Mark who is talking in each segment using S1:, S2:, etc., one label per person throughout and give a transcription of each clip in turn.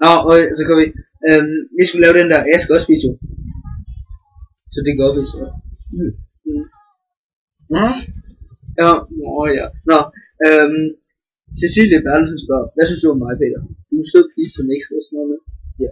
S1: Nå, så kan vi. Vi skulle lave den der, jeg skal også spise jo. Så det går op i så. Ja. Nå, Cecilie Bertelsen spørger, hvad synes du om mig, Peter? Du er sød pige, som ikke skal være sådan noget med. Ja.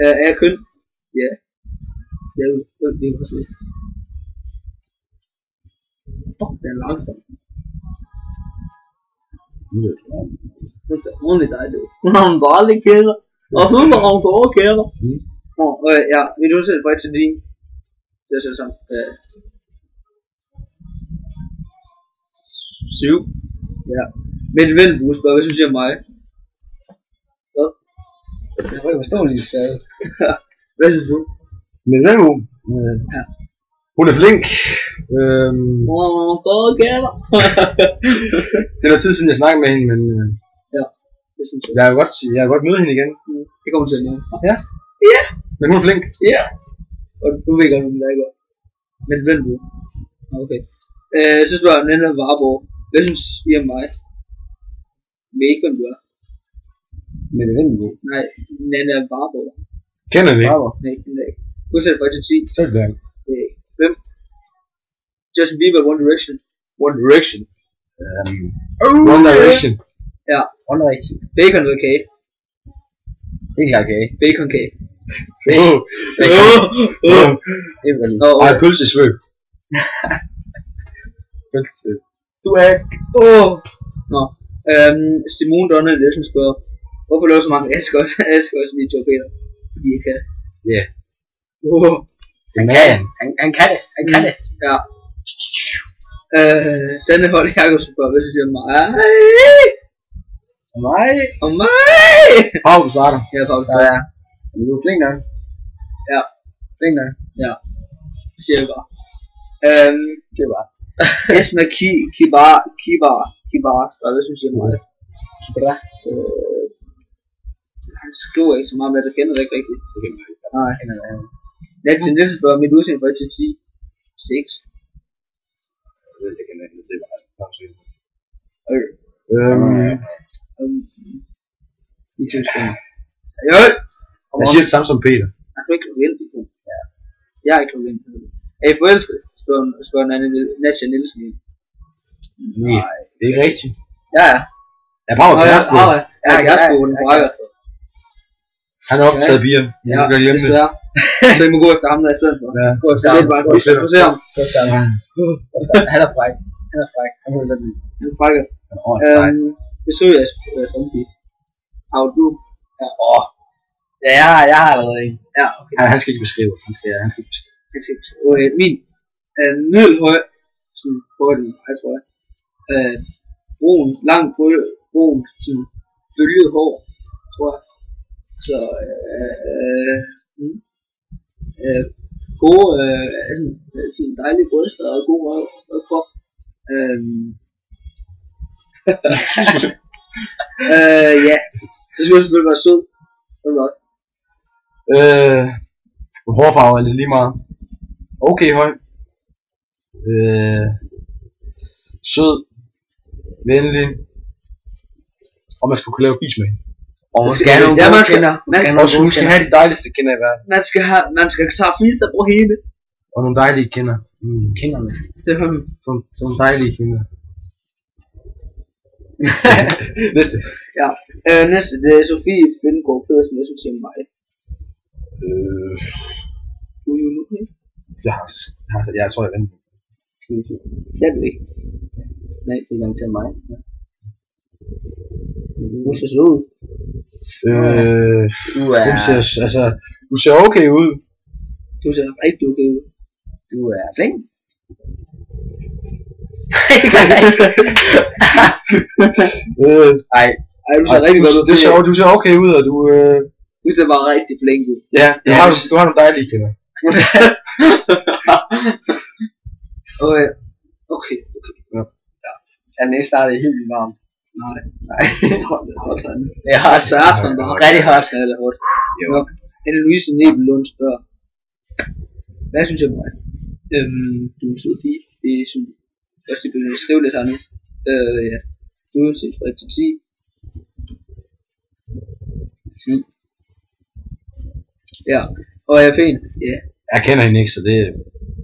S1: Er jeg køn? Ja. Det er jo for sig. Fuck, den er langsom. Hun ser ordentligt dejlig ud. Hun har en dejlig kæder. Og så har hun dårlige kæder. Ja, vil du sætte for til din? Det er sådan. 7. Ja. Men Vendelbo spørger, hvad synes du om mig? Hvad? Jeg får ikke forstå lige skade. Hvad synes du?
S2: Men Vendelbo?
S1: Ja.
S2: Hun er flink.
S1: Så kæder.
S2: Det er noget tid siden jeg snakkede med hende, men
S1: ja, det synes jeg.
S2: Jeg har godt møde hende igen.
S1: Det kommer til nu.
S2: Ja.
S1: Ja.
S2: Men hun er flink.
S1: Ja. Og du ved godt, hun er godt. Men Vendelbo. Okay. Så spørger Nana Warborg, hvad synes I om mig? Ved ikke, hvem du er.
S2: Men det Vendelbo?
S1: Nej, Nana Warborg.
S2: Kender vi?
S1: Warborg? Nej, kender jeg ikke. Udsæt for til 10.
S2: Selv der.
S1: Hvem? Justin Bieber, One Direction.
S2: One Direction. One Direction.
S1: Ja.
S2: One Direction.
S1: Bacon eller kage?
S2: Helt klart kage.
S1: Bacon kage.
S2: Det er vel. Ej, pølsesvøb. Pølsesvøb. Du er ikke.
S1: Nå. Simone Donald Nielsen spørger, hvorfor laver så mange Askers videoer, Peter? Fordi jeg kan.
S2: Ja.
S1: Han kan det. Han kan det. Ja. Sande Holt Jacobsen spørger, hvad synes du om mig? Om mig!
S2: Pau starter.
S1: Ja, Pau starter.
S2: Ja. Men du er flink nok.
S1: Ja.
S2: Flink nok.
S1: Ja. Det siger jeg bare. Esma Kibar, hvad synes jeg om mig?
S2: Kibar.
S1: Han skriver ikke så meget med, at du kender det ikke rigtigt.
S2: Det kender jeg ikke.
S1: Nej. Nancy Nielsen spørger, mit udseende for 1 til 10. 6.
S2: Det kender jeg ikke. Det var bare sygt.
S1: I tilspændende. Seriøst?
S2: Jeg siger det samme som Peter.
S1: Jeg er ikke lukket ind i det. Ja. Jeg er ikke lukket ind i det. Er I forelsket? Spørger Nancy Nielsen.
S2: Nej, det er ikke rigtigt.
S1: Ja.
S2: Jeg har kæreste.
S1: Ja, kæreste på den brækker.
S2: Han er optaget bier.
S1: Ja, desværre. Så I må gå efter ham der i stedet for.
S2: Ja.
S1: Gå efter lidt bare. Gå se ham.
S2: Han er fræk. Han er
S1: fræk. Besøg af Zombie. Har du? Ja.
S2: Ja, jeg har allerede en.
S1: Ja, okay.
S2: Han skal ikke beskrive. Han skal ikke beskrive.
S1: Okay, min middelhøj, sådan på den, jeg tror jeg. Brun, lang brun, sådan bølget hår, tror jeg. Så, gode, sådan dejlige bryster og god krop. Ja, så skulle jeg selvfølgelig være sød.
S2: Hårfarve er lidt lige meget. Okay høj. Sød. Venlig. Og man skal kunne lave bis med hende.
S1: Og man skal have nogle gode kinder.
S2: Hun skal have de dejligste kinder i verden.
S1: Man skal tage fiser på hele.
S2: Og nogle dejlige kinder. Kinderne.
S1: Det har vi.
S2: Som dejlige kinder. Næste.
S1: Ja. Næste, det er Sofie Findegaard Pedersen, jeg synes, mig. Du er jo nu, ikke?
S2: Jeg tror, jeg venter.
S1: Skal vi se. Det er du ikke. Nej, det er gang til mig. Du ser så ud.
S2: Du ser okay ud.
S1: Du ser rigtig okay ud.
S2: Du er flink.
S1: Nej, du ser rigtig godt ud.
S2: Du ser okay ud, og
S1: du ser bare rigtig flink ud.
S2: Ja, du har nogle dejlige kinder.
S1: Okay.
S2: Ja, den ikke startede helt vildt varmt.
S1: Nej.
S2: Jeg har satan, det er rigtig hot.
S1: Ja, det er hot. Anne Louise Nebelund spørger, hvad synes jeg om mig? Du er en sød pige. Det er sådan, først jeg vil skrive lidt her nu. Ja. Du er set fra 1 til 10. Ja, og er jeg pæn? Ja.
S2: Jeg kender hende ikke, så det...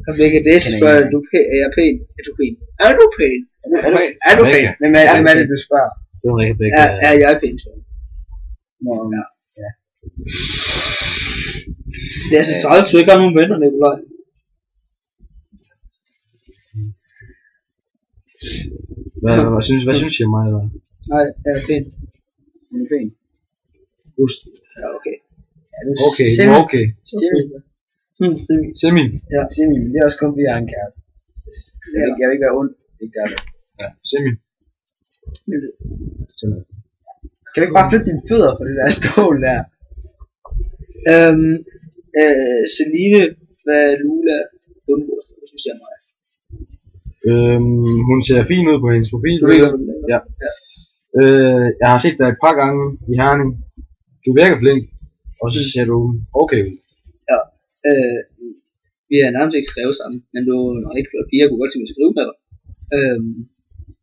S1: Kom ikke det, så spørger du, er jeg pæn? Er du pæn? Er du pæn? Er du pæn? Hvem er det, du spørger?
S2: Det var rigtig begge.
S1: Er jeg pæn, så? Ja. Det er så sejt, så ikke har nogen venner, Nikolaj.
S2: Hvad synes I om mig? Eller?
S1: Nej, er jeg pæn?
S3: Er du pæn?
S2: Just.
S1: Ja, okay.
S2: Okay, okay.
S1: Semi.
S3: Ja, semi, men det er også kun fordi jeg har en kæreste. Jeg vil ikke være ond. Ikke der.
S2: Ja, semi.
S3: Kan du ikke bare flytte dine fødder på det der stol der?
S1: Celine, hvad Lula, Bundgaard, hvad synes jeg mig?
S2: Hun ser fin ud på hendes profil. Ja. Jeg har set dig et par gange i Herning. Du virker flink, og så ser du okay ud.
S1: Ja. Vi har nærmest ikke skrevet sammen, men du er en rigtig flot pige. Jeg kunne godt tænke mig at skrive med dig.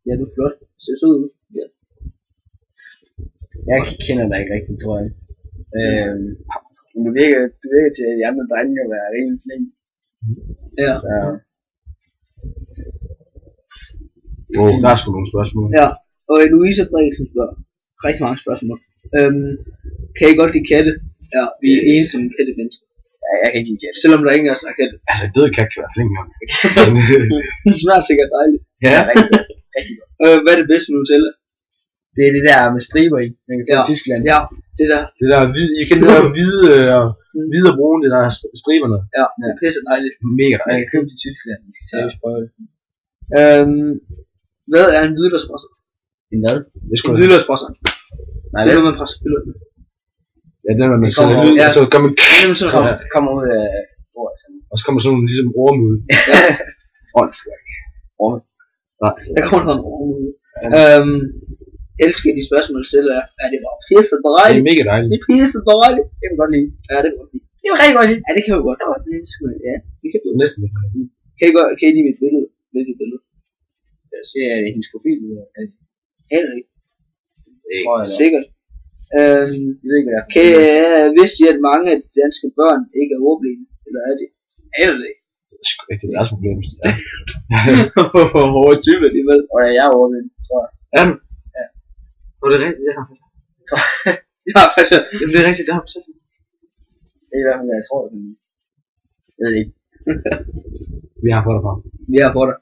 S1: Ja, du er flot. Ser sød ud. Ja.
S3: Jeg kender dig ikke rigtigt, tror jeg. Men du virker til, at de andre drenge at være rigtig flink.
S1: Ja.
S3: Så...
S2: Der er sgu nogle spørgsmål.
S1: Ja, og Louise Frederiksen spørger rigtig mange spørgsmål. Kan I godt lide katte? Ja, vi er eneste som kattemennesker.
S3: Ja, jeg kan ikke lide katte.
S1: Selvom der er ingen af os, der er katte.
S2: Altså, en død kat kan være flink nok.
S1: Det smager sikkert dejligt.
S3: Ja, rigtig godt.
S1: Hvad er det bedste Nutella?
S3: Det er det der med striber i, man kan få i Tyskland.
S1: Ja, det der.
S2: Det der hvide, I kan det der hvide og brune, det der striberne.
S1: Ja, det er pisse dejligt.
S2: Mega
S3: Man
S2: dejligt.
S3: kan købe det i Tyskland, vi skal seriøst prøve det.
S1: Hvad er en hvidløgsbrosser?
S3: En hvad?
S2: Det
S1: En hvidløgsbrosser.
S3: Nej,
S1: det er noget, man presser hvidløg med.
S2: Ja, den er man sætter lyd, og så kommer
S3: kommer ud af bordet.
S2: Og så kommer sådan nogle ligesom orme ud. Åndssvagt.
S3: Orme?
S2: Nej.
S1: Der kommer noget orme ud. Elsker de spørgsmål selv er det bare pisse dejligt.
S2: Det er mega dejligt.
S1: Det er pisse dejligt.
S3: Det kan vi godt lide.
S1: Ja, det kan vi godt lide.
S3: Det er rigtig godt lide.
S1: Ja, det kan vi godt. Ja, det kan vi godt.
S2: Næsten.
S1: Kan I lide mit billede? Hvilket billede?
S3: Jeg ser hendes profil.
S1: Heller ikke.
S3: Tror jeg.
S1: Sikkert.
S3: Jeg ved ikke, hvad det er.
S1: Vidste I, at mange danske børn ikke er ordblinde? Eller er det? Eller det?
S2: Det er sgu ikke deres problem. Ja.
S1: Hvor hårde type alligevel.
S3: Og jeg er overvendt, tror jeg.
S2: Ja. Var det rigtigt? Ja,
S1: Ja, faktisk.
S2: det er rigtigt, det har jeg sagt.
S3: Det er i hvert fald, hvad jeg tror. Jeg ved ikke.
S2: Vi har fået dig fra.
S1: Vi har fået dig.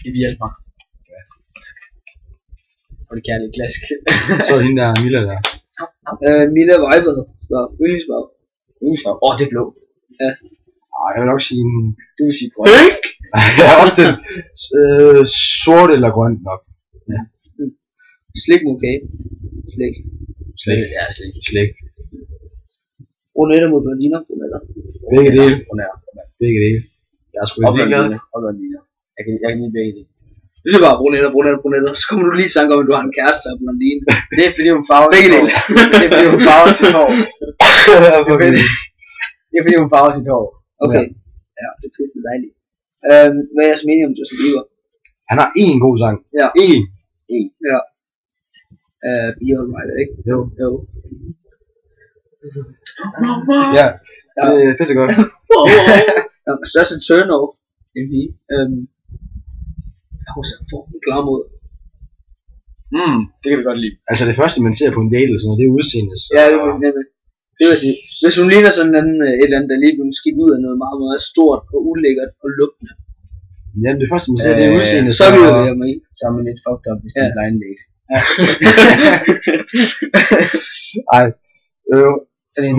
S3: Det vil hjælpe mig. Og det kærlige klask.
S2: Så er hende der Milla der.
S1: Milla Vejbad. Yndlingsfarve.
S3: Yndlingsfarve? Det er blå.
S1: Ja.
S2: Jeg vil nok sige en...
S3: Du vil sige grøn.
S1: Pink!
S2: Jeg har også den sort eller grøn nok. Ja.
S1: Slik okay. Slik.
S3: Ja, slik.
S2: Slik.
S1: Brunetter mod blondiner. Brunetter.
S2: Begge dele.
S3: Brunetter.
S2: Begge dele. Jeg er sgu ikke ligeglad.
S3: Og blondiner. Jeg kan lide begge dele.
S1: Du siger bare brunetter. Så kommer du lige i tanke om, at du har en kæreste af blondine.
S3: Det er fordi hun farver
S1: begge dele.
S3: Det er fordi hun farver sit hår. Det er fordi hun farver sit hår.
S1: Okay. Ja, det er pisse dejligt. Hvad er jeres mening om Justin Bieber?
S2: Han har én god sang.
S1: Ja.
S2: Én.
S1: Ja. Be Alright, ikke?
S2: Jo.
S1: Ja.
S2: Det er pisse godt.
S1: Største turn-off. Hun ser fucking klar mod.
S3: Det kan vi godt lide.
S2: Altså det første man ser på en date, sådan, det er udseendet.
S1: Ja, det vil sige. Hvis hun ligner sådan en et eller andet, der lige bliver skidt ud af noget meget, meget stort og ulækkert og lugtende.
S2: Jamen det første man ser, det er udseendet.
S1: Så vil jeg mig i.
S3: Så er man lidt fucked up, hvis det er en blind date.
S1: Ja.
S2: Ej.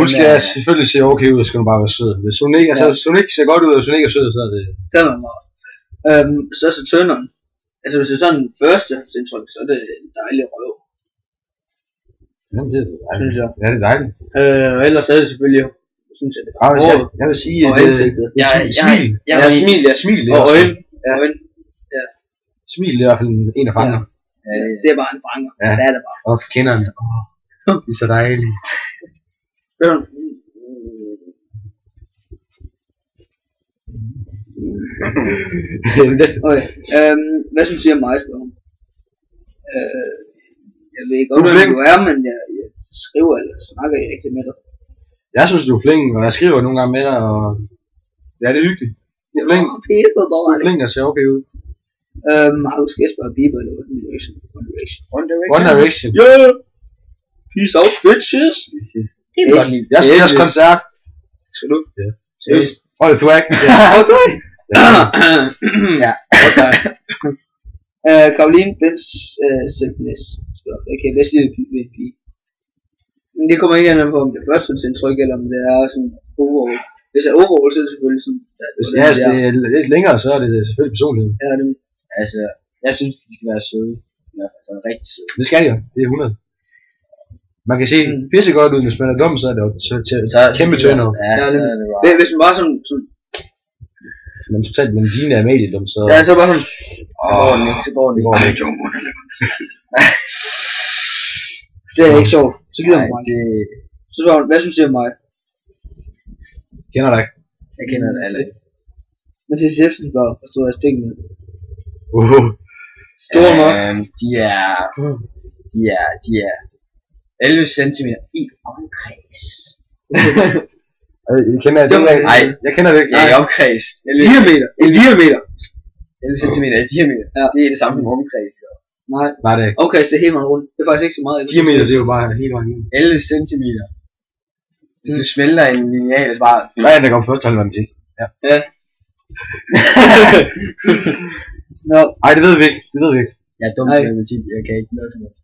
S2: Hun skal selvfølgelig se okay ud, og skal hun bare være sød. Hvis hun ikke, hvis hun ikke ser godt ud, og hvis hun ikke er sød, så er det...
S1: Så er man meget. Største turneren. Altså hvis det er sådan første indtryk, så er det en dejlig røv.
S2: Jamen det er dejligt.
S1: Synes jeg.
S2: Ja, det er dejligt.
S1: Og ellers er det selvfølgelig, synes jeg, det er
S2: jeg vil sige,
S1: og ansigtet.
S2: Smil.
S1: Smil, og øjne.
S2: Smil, det er i hvert fald en af fangerne.
S1: Det er bare en fanger.
S2: Ja.
S1: Det er det bare.
S2: Og kenderne. Det er så dejligt.
S1: Okay. Hvad synes I om mig, spørger hun? Jeg ved ikke, om du er, men skriver eller snakker I rigtig med dig?
S2: Jeg synes, du er flink, og jeg skriver nogle gange med dig, og ja, det er hyggeligt. Du er flink.
S1: Peter,
S2: Du er flink og ser okay ud.
S1: Har du skal spørge Bieber eller One Direction?
S2: One Direction.
S1: Yeah! Peace out, bitches!
S3: Det er godt lige.
S2: Jeg skal til jeres koncert.
S1: Skal du?
S2: Ja.
S1: Seriøst?
S2: Hold det swag.
S1: Okay.
S3: Ja.
S1: Caroline Benz Selvnæs spørger, jeg kan bedst lide en pige. Men det kommer ikke an på, om det er førstehåndsindtryk, eller om det er sådan overall. Hvis det er overall, så er det selvfølgelig sådan...
S2: Hvis det er lidt længere, så er det selvfølgelig personlighed.
S1: Ja, det
S3: Altså, jeg synes, de skal være søde. Ja, altså rigtig søde.
S2: Det skal de jo. Det er 100. Man kan se pisse godt ud, hvis man er dum, så er det jo kæmpe tønder.
S3: Ja, så er det bare...
S1: Hvis man bare sådan...
S2: Hvis man totalt Blondine er mediedum, så...
S1: Ja, så bare sådan...
S3: Så går den ikke.
S1: Det er ikke sjovt. Så gider man mig. Så spørger hun, hvad synes du om mig?
S2: Kender dig ikke?
S3: Jeg kender det alle.
S1: Men til Jebsen spørger, hvor stor er spækken med?
S3: Stor nok. De er 11 cm i omkreds.
S2: Jeg kender det ikke.
S3: Nej,
S2: jeg kender det ikke.
S3: Ja, i omkreds.
S1: Diameter. En diameter.
S3: 11 cm i diameter.
S1: Ja.
S3: Det er det samme som omkreds.
S1: Nej.
S2: Nej, det er ikke.
S1: Okay, så helt meget rundt. Det er faktisk ikke så meget.
S2: Diameter, det er jo bare hele vejen.
S3: 11 cm. Hvis du smelter en lineal, så bare...
S2: Nej, der går først halv matematik. Ja.
S1: Nå.
S2: Ej, det ved vi ikke. Det ved vi ikke.
S3: Jeg er dum til matematik. Jeg kan ikke noget som helst.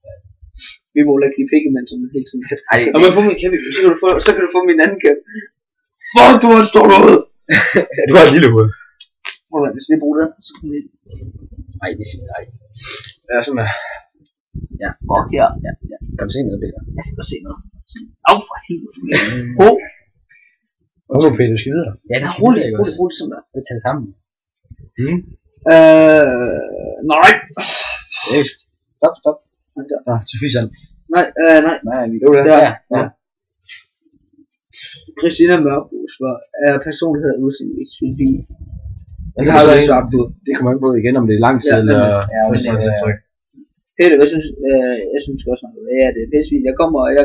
S1: Vi må ikke lide pikkemand sådan hele tiden.
S3: Ej,
S1: og man får min kæmpe, så kan du få min anden kæmpe. Fuck, du har en stor hoved.
S2: Du har et lille hoved.
S1: Hvis vi bruger det, så kan vi...
S3: Ej, det siger jeg ikke.
S2: Ja, sådan der.
S3: Ja.
S1: Fuck, ja.
S3: Kan du se noget, Peter?
S1: Jeg kan godt se noget. Au, for helvede.
S2: Hvor Peter, du skal videre.
S3: Ja, det er
S1: roligt sådan der.
S3: Vi tager det sammen.
S1: Nej.
S3: Stop.
S2: Nå, Sofie Sand.
S1: Nej.
S2: Det var det.
S1: Ja. Christina Mørkbos er personlighed udseende i sin bil.
S2: Det har været svaret på. Det kommer ikke på igen, om det er lang tid eller førstehåndsindtryk.
S1: Peter, hvad synes jeg synes også snart. Ja, det er pissevigt. Jeg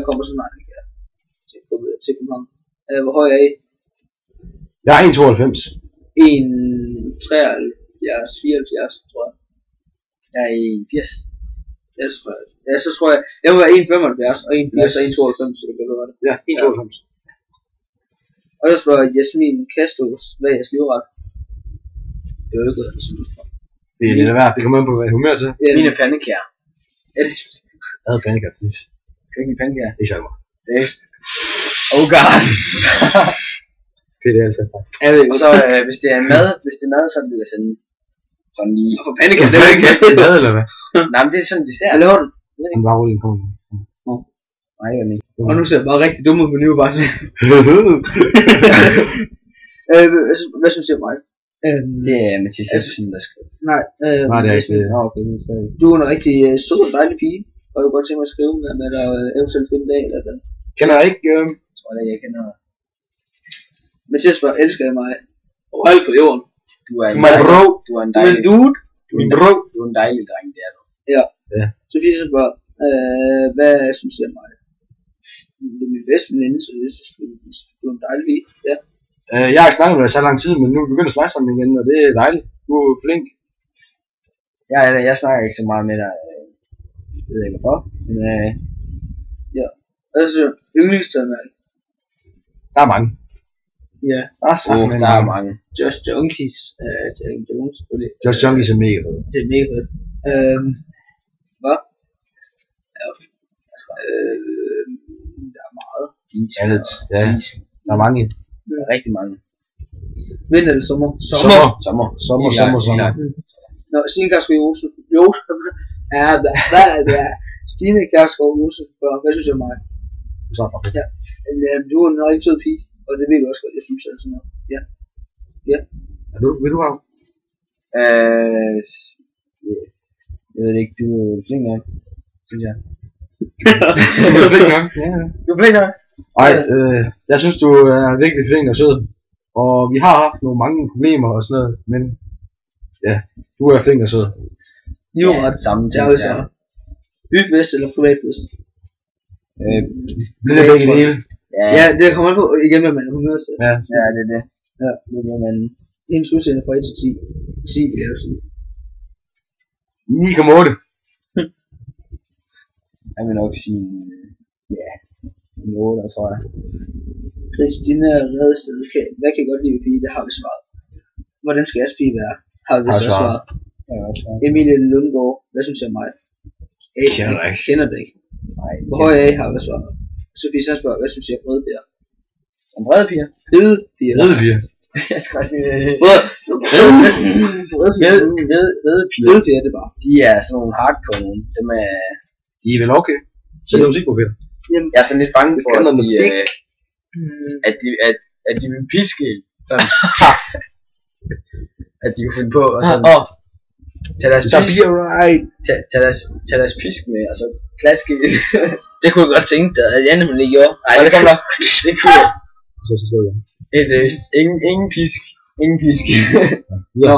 S1: kommer så snart ikke til København. Hvor høj er I?
S2: Jeg er 1,92.
S1: 1,73, 74, tror jeg.
S3: Jeg er i 80.
S1: Ja, så tror jeg. Jeg må være 1,75 og 1,80 og 1,92, så det kan være det.
S2: Ja, 1,92.
S1: Og så spørger Jasmin Kastos, hvad er jeres livret? Det er jo ikke godt,
S2: det er lidt af værd. Det kommer an på, hvad jeg humør til.
S1: Ja,
S3: mine pandekær.
S1: Ja, det
S2: jeg havde pandekær, præcis.
S3: Kan du ikke lide pandekær?
S2: Ikke særlig meget.
S3: Seriøst? Oh god.
S2: Peter er altså stærkt.
S3: Og så hvis det er mad, så vil jeg sende sådan lige.
S1: Og for pandekær, det
S2: er ikke mad, eller hvad?
S3: Nej, men det er sådan, de ser.
S1: Hvad laver du?
S2: Den var rullen på.
S3: Nej, jeg ikke.
S1: Og nu ser jeg bare rigtig dum ud på New bare sige. Hvad synes du om mig?
S3: Det er Mathias Jeffersen, der skriver.
S1: Nej,
S2: det er ikke det.
S3: Okay, det er stadig.
S1: Du er en rigtig sød og dejlig pige, og jeg kunne godt tænke mig at skrive med dig eventuelt finde dag eller den.
S2: Kender jeg ikke?
S3: Jeg tror det, jeg kender.
S1: Mathias spørger, elsker jeg mig overalt på jorden?
S3: Du er en
S1: dejlig dude.
S3: Du er en dejlig dreng, det er du.
S1: Ja. Sofie spørger, hvad synes jeg om mig? Du er min bedste veninde, så jeg synes, du er en dejlig pige. Ja.
S2: Jeg har ikke snakket med dig så lang tid, men nu er vi begyndt at snakke sammen igen, og det er dejligt. Du er flink.
S3: Jeg snakker ikke så meget med dig. Det ved jeg ikke hvorfor. Men
S1: ja. Altså, yndlingstøjmærke.
S2: Der er mange.
S1: Ja.
S3: Der er mange.
S1: Just Junkies. Jones selvfølgelig.
S2: Just Junkies er mega fedt.
S1: Det er mega fedt. Hvad? Ja. Der er meget.
S2: Ja. Der er mange.
S3: Der er rigtig mange.
S1: Vinter eller sommer?
S2: Sommer.
S1: Nå, Stine Kjærsgaard Josef. Ja. Stine Kjærsgaard Josef. Hvad synes du om mig? Ja. Du er en rigtig sød pige, og det ved du også godt, jeg synes altså noget. Ja.
S2: Vil du have?
S3: Jeg ved ikke, du er flink nok, synes jeg.
S2: Du er flink nok? Ja.
S3: Du er flink nok?
S2: Ej, jeg synes du er virkelig flink og sød. Og vi har haft nogle mange problemer og sådan noget, men ja, du er flink og sød.
S1: Jo, ret.
S3: Samme ting.
S1: Byfest eller privatfest?
S2: Lidt af begge dele.
S1: Ja, det kommer an på igen, hvad man er humør til.
S2: Ja.
S3: Ja, det er det.
S1: Ja.
S3: Det er det, man...
S1: Hendes udseende fra 1 til 10. 10 vil jeg jo sige.
S2: 9,8.
S3: Jeg vil nok sige... Ja, en 8, tror jeg.
S1: Christina Redsted. Hvad kan jeg godt lide ved pige? Det har vi svaret. Hvordan skal jeres pige være? Har vi så svaret. Emilie Lundgaard. Hvad synes jeg om mig? Kender det ikke.
S3: Nej.
S1: Hvor høj er I? Har vi svaret. Sofie Sandsborg. Hvad synes jeg om røde piger?
S3: Om brede piger?
S1: Røde piger.
S2: Røde piger.
S3: Jeg skal også lige...
S1: Røde piger, det er bare.
S3: De er sådan nogle hardcore nogen. Dem er...
S2: De er vel okay. Så det er musikprofil.
S3: Jeg er sådan lidt bange for, at de vil piske sådan. At de kan finde på og sådan. Tag deres pisk med, og så klaske i.
S1: Det kunne jeg godt tænke dig, at Janne lige gjorde.
S3: Nej, det kommer nok. Det kunne jeg.
S2: Så står jeg.
S3: Helt seriøst. Ingen pisk. Ingen pisk.
S1: Nå,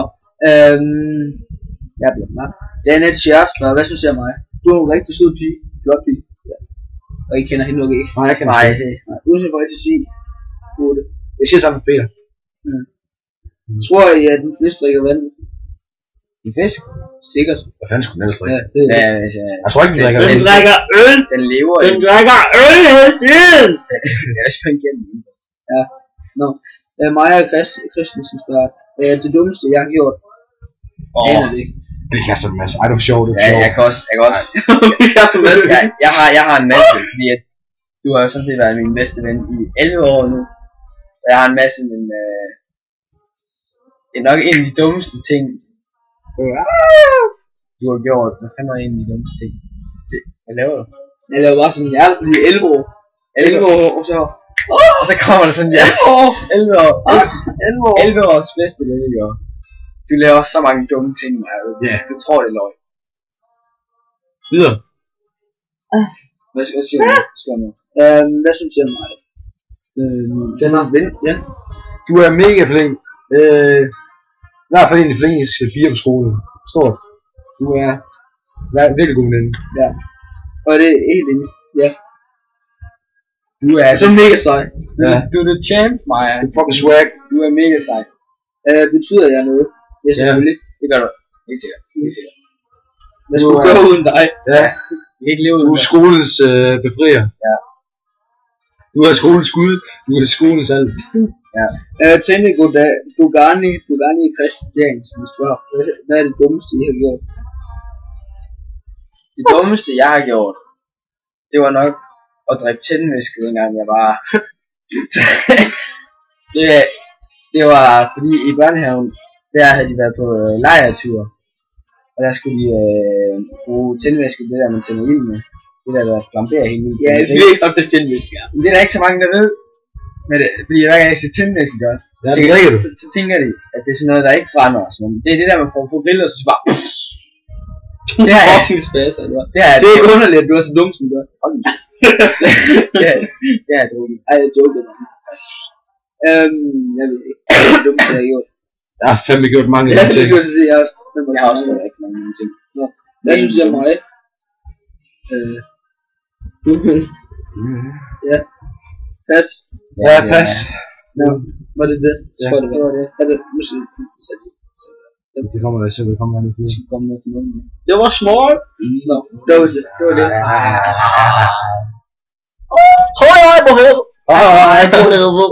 S1: jeg bliver meget. Det er Annette Scherfstra. Hvad synes jeg om mig? Du er en rigtig sød pige. Flot pige. Ja. Og I kender hende nok ikke.
S2: Nej, jeg kender hende.
S1: Nej. Uanset for rigtig sige. 8.
S2: Jeg siger sammen med Peter.
S1: Tror I, at den fleste drikker vand?
S3: En fisk?
S1: Sikkert.
S2: Hvad fanden skulle den ellers drikke?
S3: Ja,
S2: jeg tror ikke, den drikker øl.
S1: Den drikker øl!
S3: Den lever
S1: Den drikker øl hele tiden!
S3: Det er spændt igennem.
S1: Ja. Nå. Maja Christensen spørger. Det dummeste, jeg har gjort. Aner det ikke.
S2: Det kan sådan en masse. Ej, det var sjovt.
S3: Ja, jeg kan også. Jeg har en masse, fordi at du har jo sådan set været min bedste ven i 11 år nu. Så jeg har en masse, men det er nok en af de dummeste ting, du har gjort. Hvad fanden var en af de dummeste ting? Hvad laver du?
S1: Jeg laver bare sådan en hjerte, fordi 11 år. 11 år, og så...
S3: Og så kommer der sådan, ja. 11 år. 11 års bedste ven, ikke? Du laver så mange dumme ting, Maja. Du tror, det er løgn.
S2: Videre.
S1: Hvad siger du? Hvad synes jeg om mig? Den er ven, ja.
S2: Du er mega flink. I hvert fald en af de flinkeste piger på skolen. Stort. Du er virkelig god veninde.
S1: Ja. Og det er helt enig. Ja.
S3: Du er
S1: så mega sej.
S3: Du er the champ, Maja.
S2: Du er fucking swag.
S3: Du er mega sej.
S1: Betyder jeg noget? Ja, selvfølgelig.
S3: Det gør du. Helt sikkert.
S1: Hvad skulle gøre uden dig?
S2: Ja.
S3: Du
S2: er skolens befrier.
S3: Ja.
S2: Du er skolens skud. Du er skolens alt.
S3: Ja.
S1: Tænke goddag. Dugani Christiansen spørger. Hvad er det dummeste, I har gjort?
S3: Det dummeste, jeg har gjort, det var nok at drikke tændvæske, dengang jeg var... det var fordi i børnehaven, der havde de været på lejretur. Og der skulle de bruge tændvæske, det der man tænder ild med. Det der flamberer helt vildt.
S1: Ja, jeg ved ikke, om det er tændvæske, ja.
S3: Men det er der ikke så mange, der ved. Men det, fordi hver gang jeg siger tændvæske godt, så tænker de, at det er sådan noget, der ikke brænder og sådan noget. Det er det der, man får på griller, så bare...
S1: Det er fucking spasser, det var. Det er ikke underligt, at du er så dum, som du er.
S3: Det er dårligt.
S1: Ej, jeg joker. Jeg ved ikke. Det er det dummeste, jeg har gjort.
S2: Jeg har fandme gjort mange
S1: ting. Det skulle jeg sige,
S3: jeg har også gjort rigtig mange ting.
S1: Nå, hvad synes jeg om mig? Ja. Pas.
S2: Ja, pas.
S1: Nå, var det det?
S2: Ja,
S1: det var det. Er det musik?
S2: Det kommer der selv, det kommer der lidt.
S1: Det var smart. Nå, det var det. Det var det. Hej, på helvede.